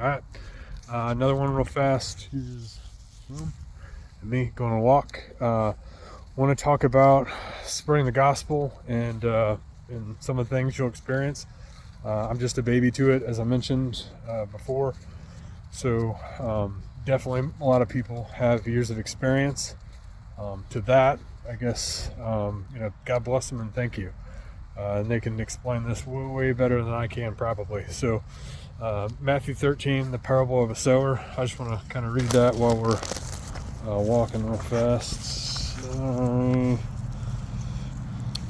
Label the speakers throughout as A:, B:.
A: All right. Another one real fast. Here's me going on a walk. Want to talk about spreading the gospel and some of the things you'll experience. I'm just a baby to it, as I mentioned before. So definitely a lot of people have years of experience. To that, I guess, God bless them and thank you. And they can explain this way better than I can probably. So Matthew 13, the parable of a sower. I just want to kind of read that while we're walking real fast. All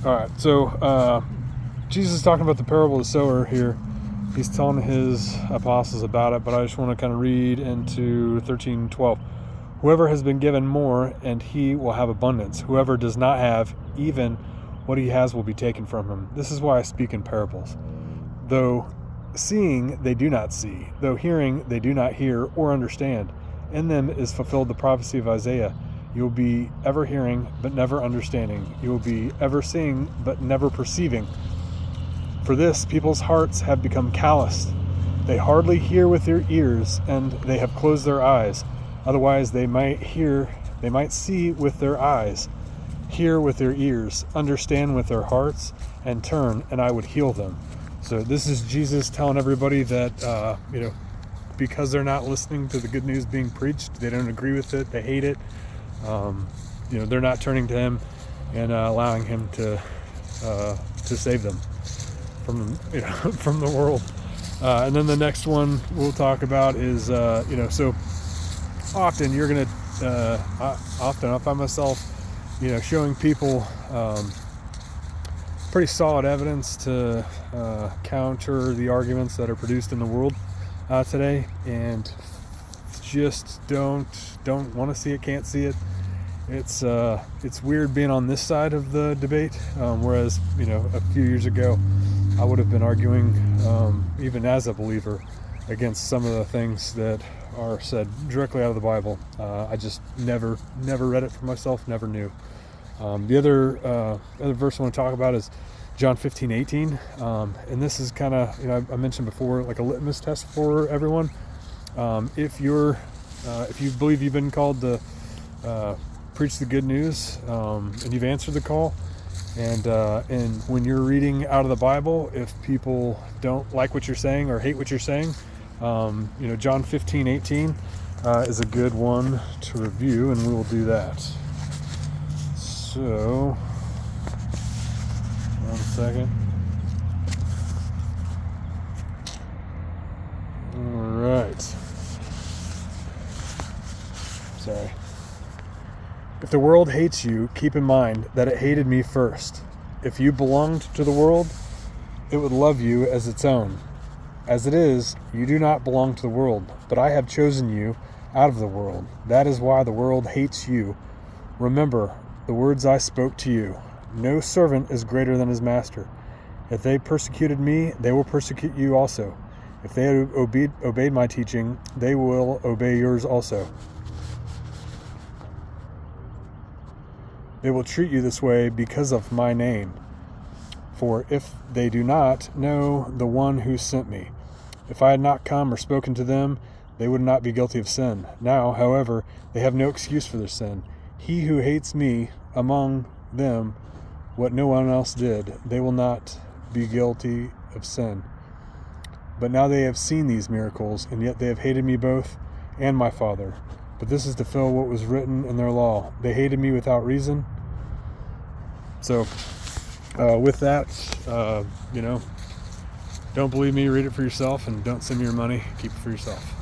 A: right, so Jesus is talking about the parable of the sower here. He's telling his apostles about it, but I just want to kind of read into 13:12. Whoever has been given more, and he will have abundance. Whoever does not have, even what he has will be taken from him. This is why I speak in parables. Though seeing, they do not see. Though hearing, they do not hear or understand. In them is fulfilled the prophecy of Isaiah. You will be ever hearing, but never understanding. You will be ever seeing, but never perceiving. For this, people's hearts have become calloused. They hardly hear with their ears, and they have closed their eyes. Otherwise, they might see with their eyes, hear with their ears, understand with their hearts, and turn, and I would heal them. So this is Jesus telling everybody that, because they're not listening to the good news being preached, they don't agree with it, they hate it, they're not turning to him and allowing him to save them from the world. And then the next one we'll talk about is, so often you're going to, often I find myself, showing people pretty solid evidence to counter the arguments that are produced in the world today, and just don't want to see it, can't see it. It's weird being on this side of the debate, whereas a few years ago I would have been arguing, even as a believer, against some of the things that are said directly out of the Bible. I just never read it for myself, never knew. The other verse I want to talk about is John 15:18, and this is kind of, I mentioned before, like a litmus test for everyone. If you believe you've been called to preach the good news, and you've answered the call, and when you're reading out of the Bible, if people don't like what you're saying or hate what you're saying, John 15:18 is a good one to review, and we will do that. So, 1 second. All right. Sorry. If the world hates you, keep in mind that it hated me first. If you belonged to the world, it would love you as its own. As it is, you do not belong to the world, but I have chosen you out of the world. That is why the world hates you. Remember the words I spoke to you. No servant is greater than his master. If they persecuted me, they will persecute you also. If they obeyed my teaching, they will obey yours also. They will treat you this way because of my name. For if they do not know the one who sent me, if I had not come or spoken to them, they would not be guilty of sin. Now, however, they have no excuse for their sin. He who hates me among them, what no one else did, they will not be guilty of sin. But now they have seen these miracles, and yet they have hated me both and my Father. But this is to fulfill what was written in their law. They hated me without reason. So, with that, don't believe me, read it for yourself, and don't send me your money, keep it for yourself.